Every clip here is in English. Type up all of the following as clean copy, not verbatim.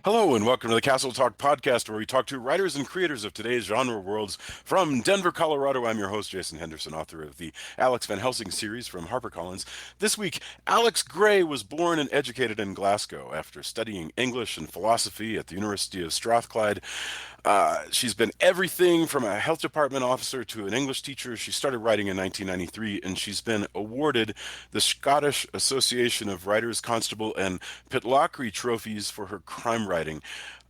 Hello and welcome to the Castle Talk podcast, where we talk to writers and creators of today's genre worlds. From Denver, Colorado, I'm your host, Jason Henderson, author of the Alex Van Helsing series from HarperCollins. This week, Alex Gray was born and educated in Glasgow after studying English and philosophy at the University of Strathclyde. She's been everything from a health department officer to an English teacher. She started writing in 1993, and she's been awarded the Scottish Association of Writers Constable and Pitlochry trophies for her crime writing.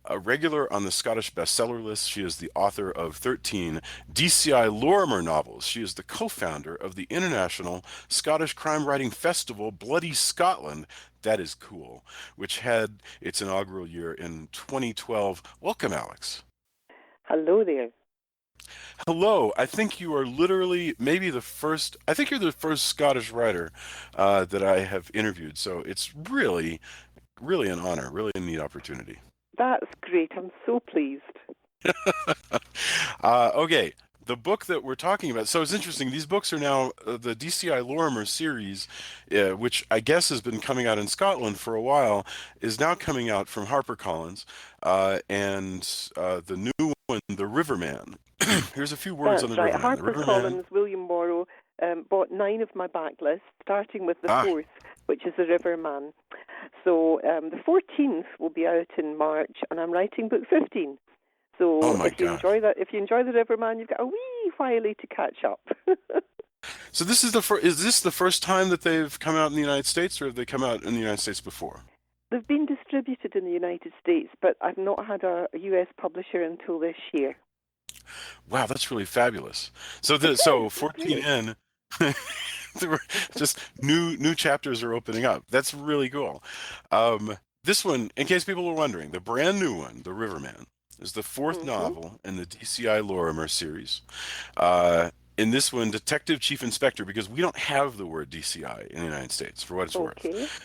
A regular on the Scottish bestseller list, she is the author of 13 DCI Lorimer novels. She is the co-founder of the International Scottish Crime Writing Festival, Bloody Scotland. That is cool, which had its inaugural year in 2012. Welcome, Alex. Hello there. Hello. I think you are literally maybe the first, I think you're the first Scottish writer that I have interviewed. So it's really, really an honor, really a neat opportunity. That's great. I'm so pleased. Okay. The book that we're talking about, so it's interesting. These books are now the DCI Lorimer series, which I guess has been coming out in Scotland for a while, is now coming out from HarperCollins, and the new one, The Riverman. Here's a few words on The That's right. Riverman. The Riverman. HarperCollins, William Morrow, bought 9 of my backlist, starting with the 4th, which is The Riverman. So the 14th will be out in March, and I'm writing book 15. So if you enjoy The Riverman, you've got a wee while to catch up. So this is is this the first time that they've come out in the United States, or have they come out in the United States before? They've been distributed in the United States, but I've not had a US publisher until this year. Wow, that's really fabulous. So 14 in, just new chapters are opening up. That's really cool. This one, in case people are wondering, the brand new one, The Riverman, is the 4th novel in the DCI Lorimer series. In this one, Detective Chief Inspector, because we don't have the word DCI in the United States, for what it's worth.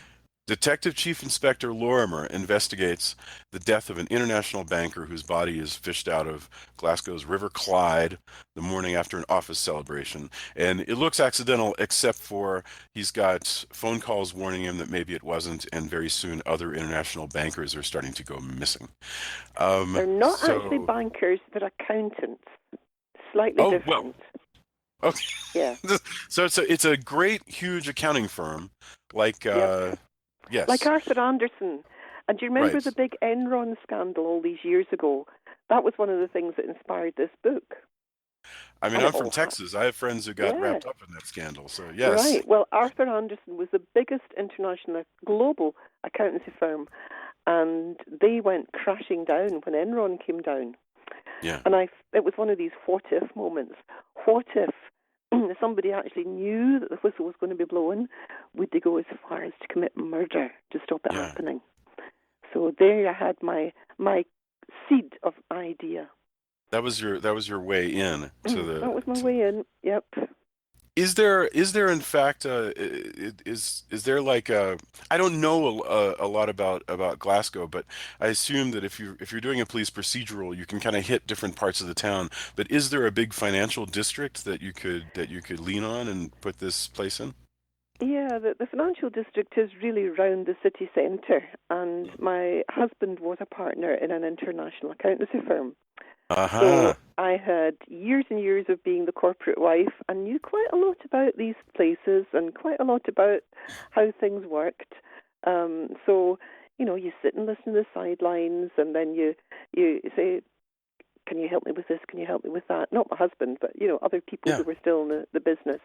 Detective Chief Inspector Lorimer investigates the death of an international banker whose body is fished out of Glasgow's River Clyde the morning after an office celebration. And it looks accidental, except for he's got phone calls warning him that maybe it wasn't, and very soon other international bankers are starting to go missing. They're not actually bankers, they're accountants. Slightly different. Well, okay. Yeah. So it's a great, huge accounting firm, like... Yes. Like Arthur Andersen. And do you remember the big Enron scandal all these years ago? That was one of the things that inspired this book. I mean, I'm from Texas. I have friends who got wrapped up in that scandal, so yes. Right. Well, Arthur Andersen was the biggest international, global accountancy firm, and they went crashing down when Enron came down. Yeah. And it was one of these what-if moments. What if somebody actually knew that the whistle was going to be blown? Would they go as far as to commit murder to stop it happening? So there I had my seed of idea. That was your way in to the. That was my way in. Yep. Is there in fact is there like I don't know a lot about Glasgow, but I assume that if you're doing a police procedural, you can kind of hit different parts of the town. But is there a big financial district that you could lean on and put this place in? Yeah, the financial district is really around the city centre, and my husband was a partner in an international accountancy firm. So I had years and years of being the corporate wife and knew quite a lot about these places and quite a lot about how things worked. So, you sit and listen to the sidelines, and then you say, can you help me with this? Can you help me with that? Not my husband, but, other people who were still in the business.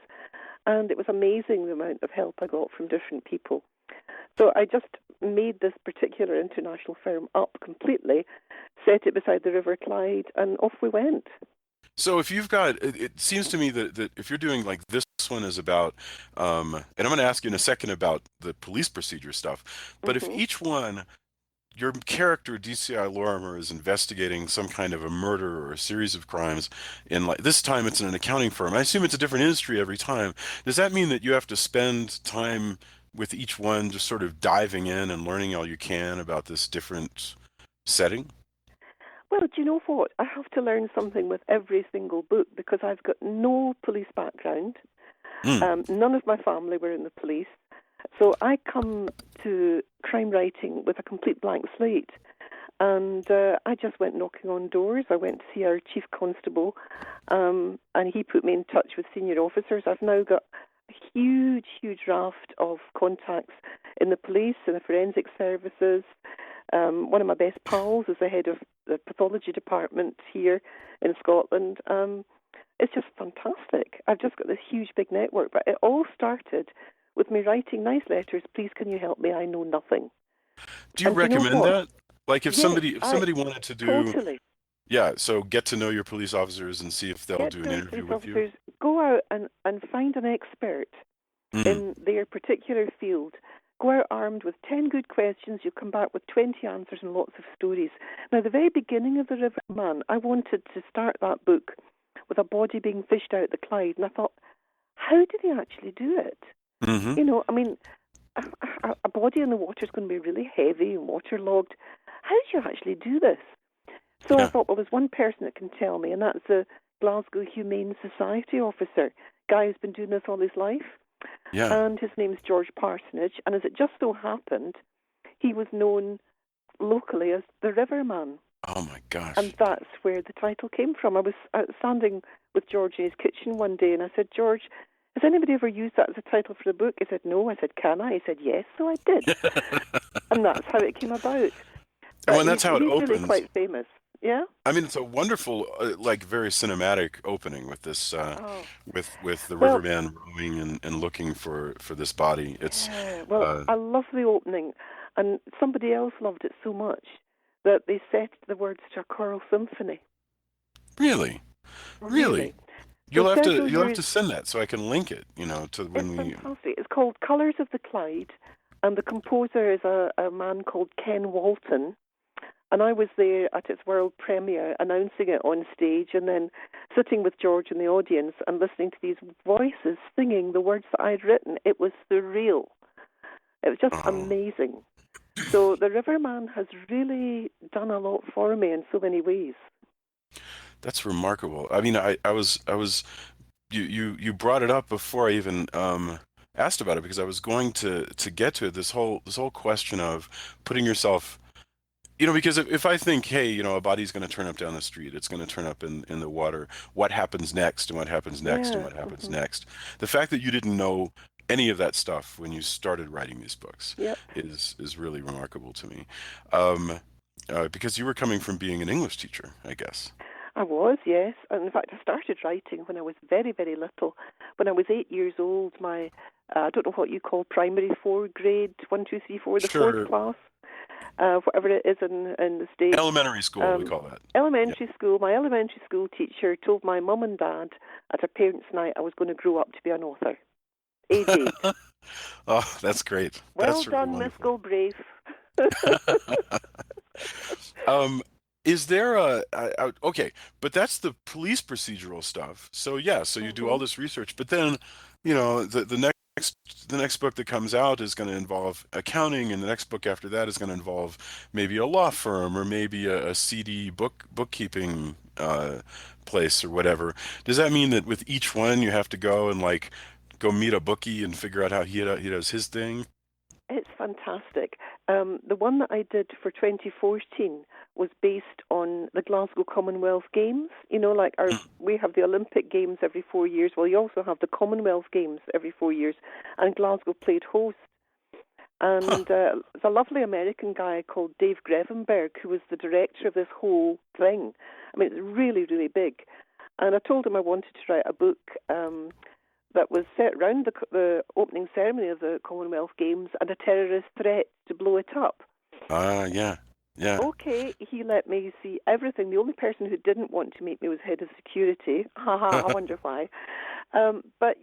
And it was amazing the amount of help I got from different people. So I just made this particular international firm up completely, set it beside the River Clyde, and off we went. So if you've got, it seems to me that if you're doing like this one is about, and I'm going to ask you in a second about the police procedure stuff, but if each one, your character DCI Lorimer is investigating some kind of a murder or a series of crimes, in like this time it's in an accounting firm. I assume it's a different industry every time. Does that mean that you have to spend time with each one just sort of diving in and learning all you can about this different setting? Well, do you know what? I have to learn something with every single book because I've got no police background. None of my family were in the police. So I come to crime writing with a complete blank slate. And I just went knocking on doors. I went to see our chief constable, and he put me in touch with senior officers. I've now got a huge, huge raft of contacts in the police and the forensic services. One of my best pals is the head of the pathology department here in Scotland. It's just fantastic. I've just got this huge, big network. But it all started with me writing nice letters. Please, can you help me? I know nothing. Do you recommend that? Like if Yes, somebody wanted to do totally. Yeah, so get to know your police officers and see if they'll do an interview with you. Go out and find an expert in their particular field. Go out armed with 10 good questions. You come back with 20 answers and lots of stories. Now, the very beginning of the Riverman, I wanted to start that book with a body being fished out the Clyde, and I thought, how did he actually do it? Mm-hmm. You know, I mean, a body in the water is going to be really heavy and waterlogged. How do you actually do this? So I thought, well, there's one person that can tell me, and that's the Glasgow Humane Society officer, guy who's been doing this all his life. Yeah. And his name's George Parsonage, and as it just so happened, he was known locally as the Riverman. Oh, my gosh. And that's where the title came from. I was standing with George in his kitchen one day, and I said, George, has anybody ever used that as a title for the book? He said, no. I said, can I? He said, yes. So I did. And that's how it came about. And that's how it opens. He's really quite famous. Yeah. I mean, it's a wonderful, very cinematic opening with this, with the Riverman rowing and looking for this body. It's I love the opening, and somebody else loved it so much that they set the words to a choral symphony. Really. You'll have to send that so I can link it. To when it's fantastic. It's called Colours of the Clyde, and the composer is a man called Ken Walton. And I was there at its world premiere, announcing it on stage, and then sitting with George in the audience and listening to these voices singing the words that I'd written. It was surreal. It was just amazing. So the Riverman has really done a lot for me in so many ways. That's remarkable. I mean, I was you brought it up before I even asked about it, because I was going to get to it. This whole question of putting yourself. Because if I think, hey, a body's going to turn up down the street, it's going to turn up in the water, what happens next and what happens next and what happens next? The fact that you didn't know any of that stuff when you started writing these books is really remarkable to me. Because you were coming from being an English teacher, I guess. I was, yes. And in fact, I started writing when I was very, very little. When I was 8 years old, I don't know what you call primary 4 grade, 1, 2, 3, 4, the fourth class. Whatever it is in the States. Elementary school, we call that. Elementary school. My elementary school teacher told my mum and dad at a parents' night I was going to grow up to be an author. Age 8. Oh, that's great. Well that's done, really Miss Galbraith. Is there okay, but that's the police procedural stuff. So you do all this research, but then, the next book that comes out is going to involve accounting, and the next book after that is going to involve maybe a law firm or maybe a CD bookkeeping place or whatever. Does that mean that with each one you have to go and go meet a bookie and figure out how he does his thing? It's fantastic. The one that I did for 2014 was based on the Glasgow Commonwealth Games. We have the Olympic Games every 4 years. Well, you also have the Commonwealth Games every 4 years, and Glasgow played host. And there's a lovely American guy called Dave Grevenberg who was the director of this whole thing. I mean, it's really, really big. And I told him I wanted to write a book that was set around the opening ceremony of the Commonwealth Games and a terrorist threat to blow it up. Yeah. Okay, he let me see everything. The only person who didn't want to meet me was head of security. I wonder why. But,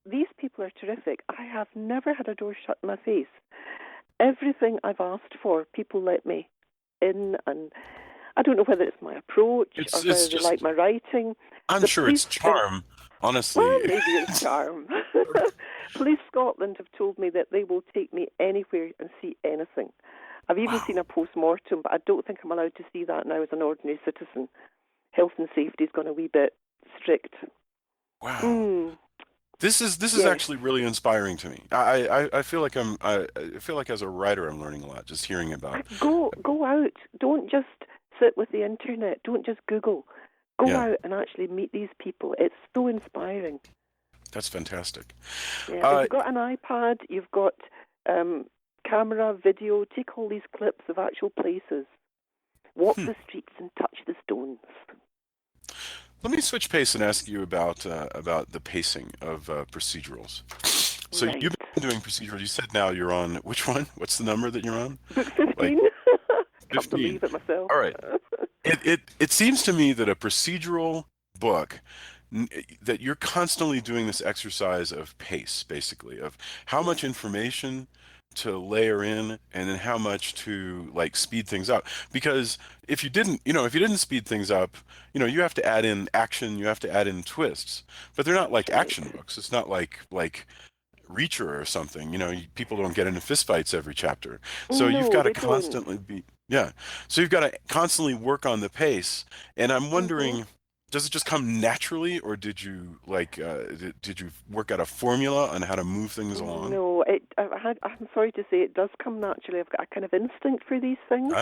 these people are terrific. I have never had a door shut in my face. Everything I've asked for, people let me in, and I don't know whether it's my approach or whether they like my writing. I'm sure it's charm. Honestly. Well, maybe it's charm. Police Scotland have told me that they will take me anywhere and see anything. I've even seen a post-mortem, but I don't think I'm allowed to see that now as an ordinary citizen. Health and safety's gone a wee bit strict. Wow. This is Yes. actually really inspiring to me. I feel like I feel like as a writer I'm learning a lot just hearing about. Go out. Don't just sit with the internet. Don't just Google. Go Yeah, out and actually meet these people. It's so inspiring. that's fantastic. Yeah, if you've got an iPad, you've got camera, video, take all these clips of actual places. Walk the streets and touch the stones. Let me switch pace and ask you about the pacing of procedurals. So Right. you've been doing procedurals. You said now you're on which one? What's the number that you're on? Book 15. Like Can't 15. believe it myself. All right. It seems to me that a procedural book that you're constantly doing this exercise of pace, basically, of how much information to layer in and then how much to like speed things up. Because if you didn't, if you didn't speed things up, you have to add in action, you have to add in twists, but they're not like action books. It's not like Reacher or something. People don't get into fistfights every chapter. So you've got to constantly be, yeah. So you've got to constantly work on the pace. And I'm wondering, does it just come naturally, or did you did you work out a formula on how to move things along? No, I'm sorry to say it does come naturally. I've got a kind of instinct for these things.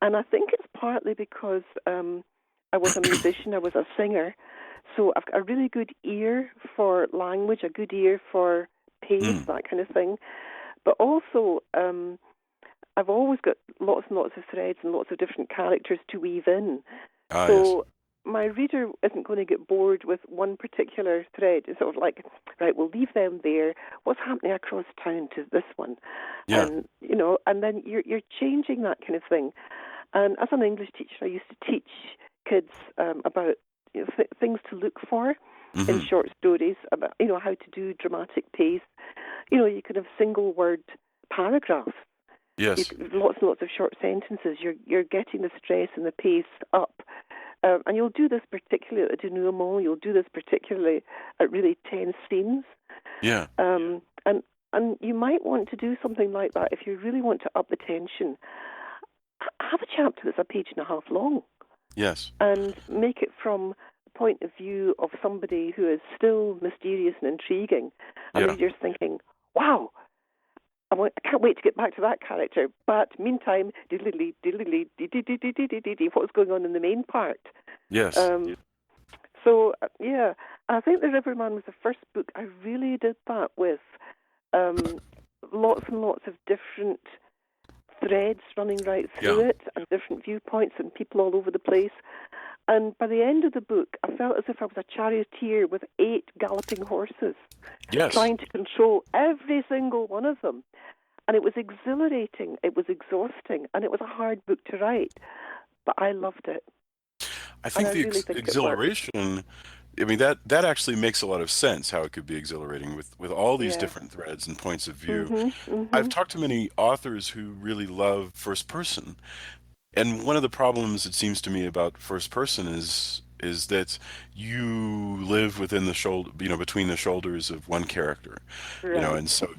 And I think it's partly because I was a musician, I was a singer. So I've got a really good ear for language, a good ear for pace, that kind of thing. But also, I've always got lots and lots of threads and lots of different characters to weave in. So my reader isn't going to get bored with one particular thread. It's sort of like, right, we'll leave them there. What's happening across town to this one? Yeah. And, and then you're changing that kind of thing. And as an English teacher, I used to teach kids about things to look for in short stories, about how to do dramatic pace. You could have single word paragraphs. Yes. Lots and lots of short sentences. You're getting the stress and the pace up. And you'll do this particularly at the denouement. You'll do this particularly at really tense scenes. Yeah. And you might want to do something like that if you really want to up the tension. Have a chapter that's a page and a half long. Yes. And make it from the point of view of somebody who is still mysterious and intriguing. And the reader's thinking, wow, I can't wait to get back to that character. But meantime, what's going on in the main part? Yes. So, I think The Riverman was the first book I really did that with. Lots and lots of different threads running right through it, and different viewpoints and people all over the place. And by the end of the book, I felt as if I was a charioteer with 8 galloping horses, trying to control every single one of them. And it was exhilarating, it was exhausting, and it was a hard book to write. But I loved it. I think the exhilaration, I mean, that actually makes a lot of sense, how it could be exhilarating with all these different threads and points of view. I've talked to many authors who really love first person. And one of the problems, it seems to me, about first person is that you live within the shoulder, between the shoulders of one character, and so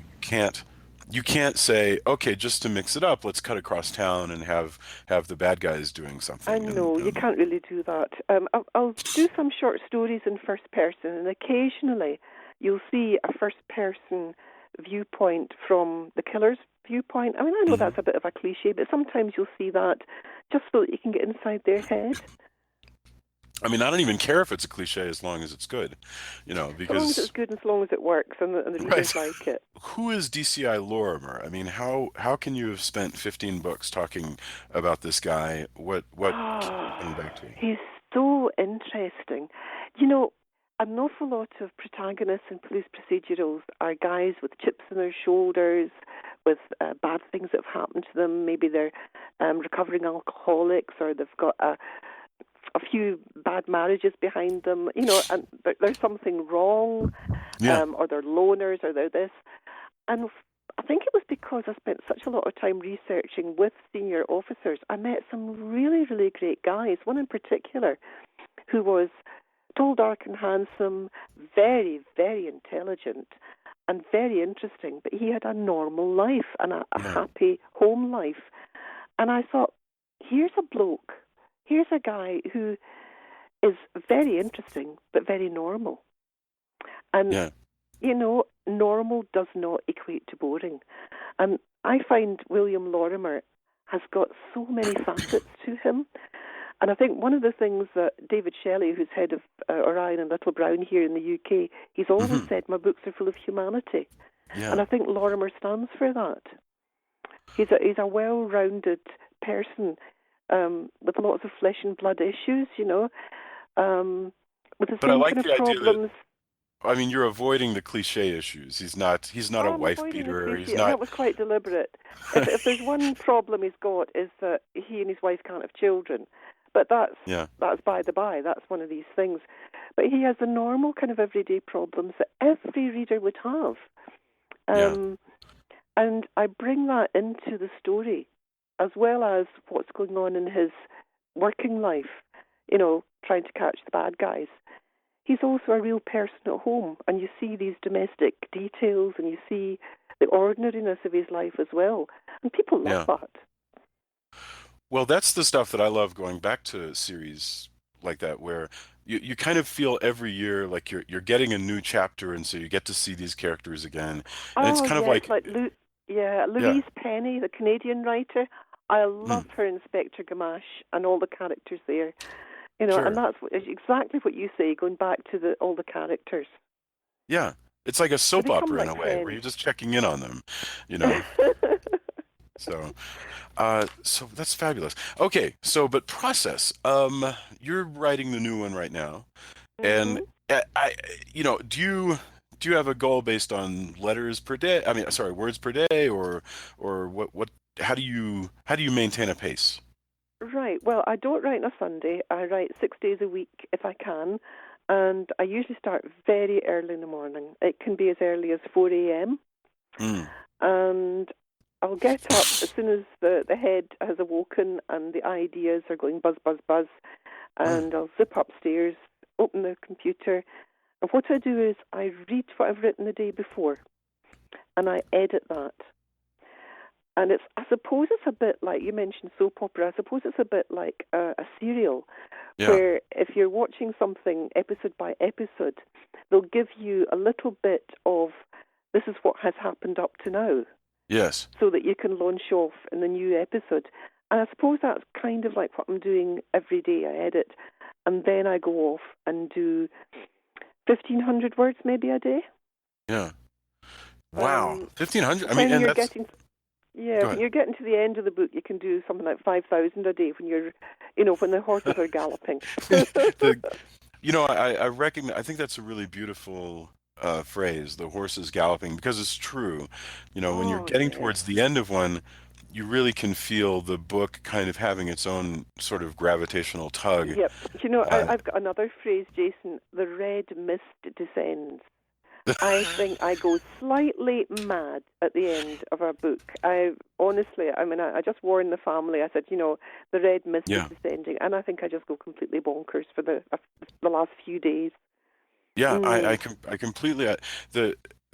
you can't say, okay, just to mix it up, let's cut across town and have the bad guys doing something. I know, you can't really do that. I'll do some short stories in first person, and occasionally you'll see a first person viewpoint from the killer's viewpoint. I mean, I know that's a bit of a cliche, but sometimes you'll see that just so that you can get inside their head. I mean, I don't even care if it's a cliche as long as it's good, because... As long as it's good and as long as it works and the readers like it. Who is DCI Lorimer? I mean, how can you have spent 15 books talking about this guy? What coming back to? He's so interesting. An awful lot of protagonists in police procedurals are guys with chips on their shoulders, with bad things that have happened to them. Maybe they're recovering alcoholics, or they've got a few bad marriages behind them, and there's something wrong, or they're loners, or they're this. And I think it was because I spent such a lot of time researching with senior officers. I met some really, really great guys, one in particular who was tall, dark and handsome, very, very intelligent and very interesting, but he had a normal life and a happy home life. And I thought, here's a bloke, here's a guy who is very interesting but very normal. And normal does not equate to boring. And I find William Lorimer has got so many facets to him. And I think one of the things that David Shelley, who's head of Orion and Little Brown here in the UK, he's always said, my books are full of humanity. Yeah. And I think Lorimer stands for that. He's a well-rounded person with lots of flesh and blood issues, with the same kind of problems. I mean, you're avoiding the cliche issues. He's not a wife beater. He's not. That was quite deliberate. if there's one problem he's got is that he and his wife can't have children, but that's by the by. That's one of these things. But he has the normal kind of everyday problems that every reader would have, and I bring that into the story, as well as what's going on in his working life. Trying to catch the bad guys. He's also a real person at home, and you see these domestic details, and you see the ordinariness of his life as well, and people love that. Well, that's the stuff that I love going back to series like that, where you kind of feel every year like you're getting a new chapter, and so you get to see these characters again. And it's kind of like Louise Penny, the Canadian writer. I love her Inspector Gamache and all the characters there. And that's exactly what you say, going back to all the characters. Yeah, it's like a soap opera in a way, where you're just checking in on them, So that's fabulous. Okay, but process. You're writing the new one right now, and do you have a goal based on letters per day? I mean, sorry, words per day, or what? How do you maintain a pace? Right. Well, I don't write on a Sunday. I write 6 days a week if I can, and I usually start very early in the morning. It can be as early as 4 a.m. And I'll get up as soon as the head has awoken and the ideas are going buzz, buzz, buzz, and I'll zip upstairs, open the computer, and what I do is I read what I've written the day before, and I edit that. And I suppose it's a bit like, you mentioned soap opera, I suppose it's a bit like a serial, where if you're watching something episode by episode, they'll give you a little bit of, this is what has happened up to now. Yes. So that you can launch off in the new episode. And I suppose that's kind of like what I'm doing every day. I edit, and then I go off and do 1,500 words maybe a day. Yeah. Wow. 1,500? I mean, and that's... when you're getting to the end of the book, you can do something like 5,000 a day when you're, when the horses are galloping. I recognize. I think that's a really beautiful phrase, the horses galloping, because it's true. When you're getting towards the end of one, you really can feel the book kind of having its own sort of gravitational tug. Yep. I've got another phrase, Jason. The red mist descends. I think I go slightly mad at the end of our book. I just warned the family. I said, the red mist is descending, and I think I just go completely bonkers for the last few days. Yeah, I completely.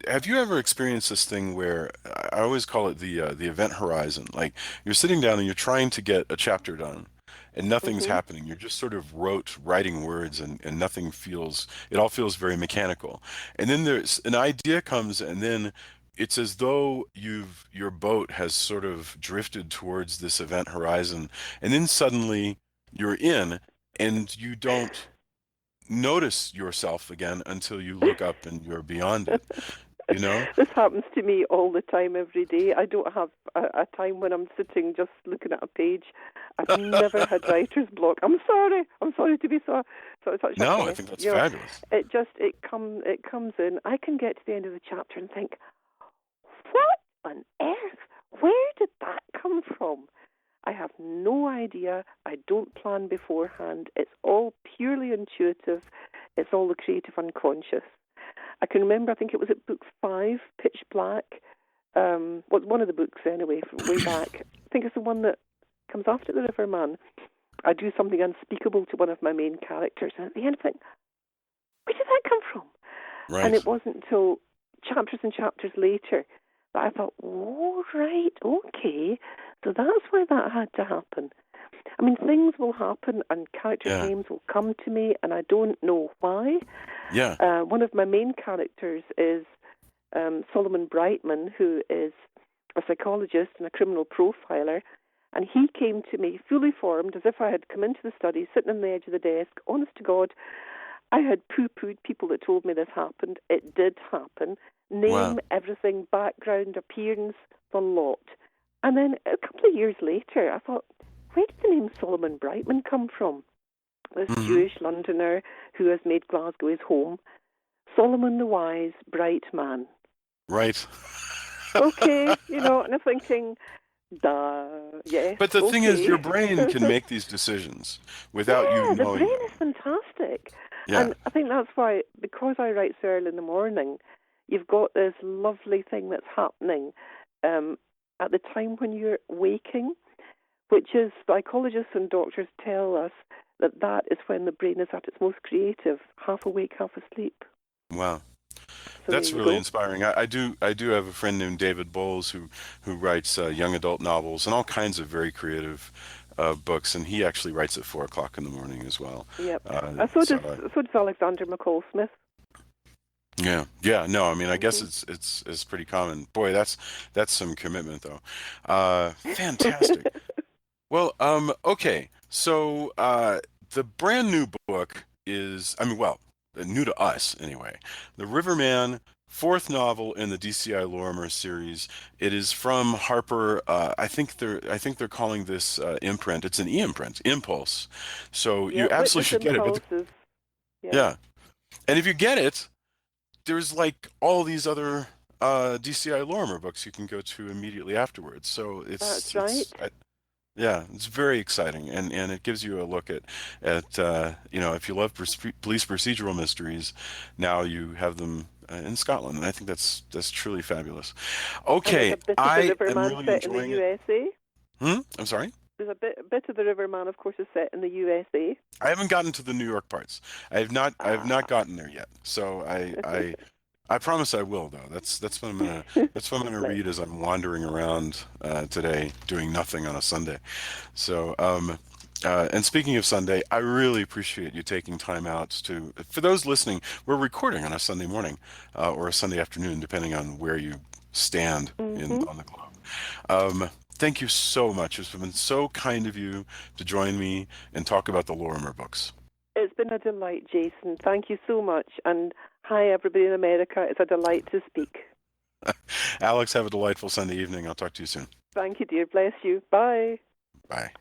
Have you ever experienced this thing where I always call it the event horizon? Like you're sitting down and you're trying to get a chapter done, and nothing's happening. You're just sort of writing words, and nothing feels. It all feels very mechanical. And then there's an idea comes, and then it's as though your boat has sort of drifted towards this event horizon, and then suddenly you're in, and you don't notice yourself again until you look up and you're beyond it. This happens to me all the time, every day. I don't have a time when I'm sitting just looking at a page. I've never had writer's block. I'm sorry to be such a No, I think that's fabulous. It comes in. I can get to the end of the chapter and think, what on earth? Where did that come from? I have no idea. I don't plan beforehand. It's all purely intuitive. It's all the creative unconscious. I can remember, I think it was at book 5, Pitch Black. One of the books anyway, from way back. I think it's the one that comes after the Riverman. I do something unspeakable to one of my main characters, and at the end I think, where did that come from? Right. And it wasn't until chapters and chapters later that I thought, oh, right, okay, so that's why that had to happen. I mean, things will happen and character names will come to me and I don't know why. Yeah. One of my main characters is Solomon Brightman, who is a psychologist and a criminal profiler, and he came to me fully formed, as if I had come into the study, sitting on the edge of the desk. Honest to God, I had poo-pooed people that told me this happened. It did happen. Name, everything, background, appearance, the lot. And then a couple of years later, I thought, where did the name Solomon Brightman come from? This Jewish Londoner who has made Glasgow his home. Solomon the wise, bright man. Right. Okay, and I'm thinking, duh, yes. But the thing is, your brain can make these decisions without you knowing. The brain is fantastic. Yeah. And I think that's why, because I write so early in the morning, you've got this lovely thing that's happening at the time when you're waking, which is psychologists and doctors tell us that is when the brain is at its most creative, half awake, half asleep. Wow. So that's really inspiring. I do have a friend named David Bowles who writes young adult novels and all kinds of very creative books, and he actually writes at 4 o'clock in the morning as well. Yep. So does Alexander McCall Smith. Yeah. No, I mean, I guess it's pretty common. Boy, that's some commitment, though. Fantastic. Well, okay. So the brand new book is, new to us anyway. The Riverman, 4th novel in the DCI Lorimer series. It is from Harper. I think they're calling this imprint. It's an e-imprint, Impulse. So you absolutely should get it. Yeah. And if you get it, there's like all these other DCI Lorimer books you can go to immediately afterwards. So that's right. It's very exciting, and it gives you a look at if you love police procedural mysteries, now you have them in Scotland, and I think that's truly fabulous. Okay, I am really enjoying it. I'm sorry? There's a bit of the Riverman, of course, is set in the USA. I haven't gotten to the New York parts. I have not gotten there yet. So I promise I will, though. That's what I'm gonna read as I'm wandering around today, doing nothing on a Sunday. So and speaking of Sunday, I really appreciate you taking time out for those listening, we're recording on a Sunday morning or a Sunday afternoon, depending on where you stand on the globe. Thank you so much. It's been so kind of you to join me and talk about the Lorimer books. It's been a delight, Jason. Thank you so much. And hi, everybody in America. It's a delight to speak. Alex, have a delightful Sunday evening. I'll talk to you soon. Thank you, dear. Bless you. Bye. Bye.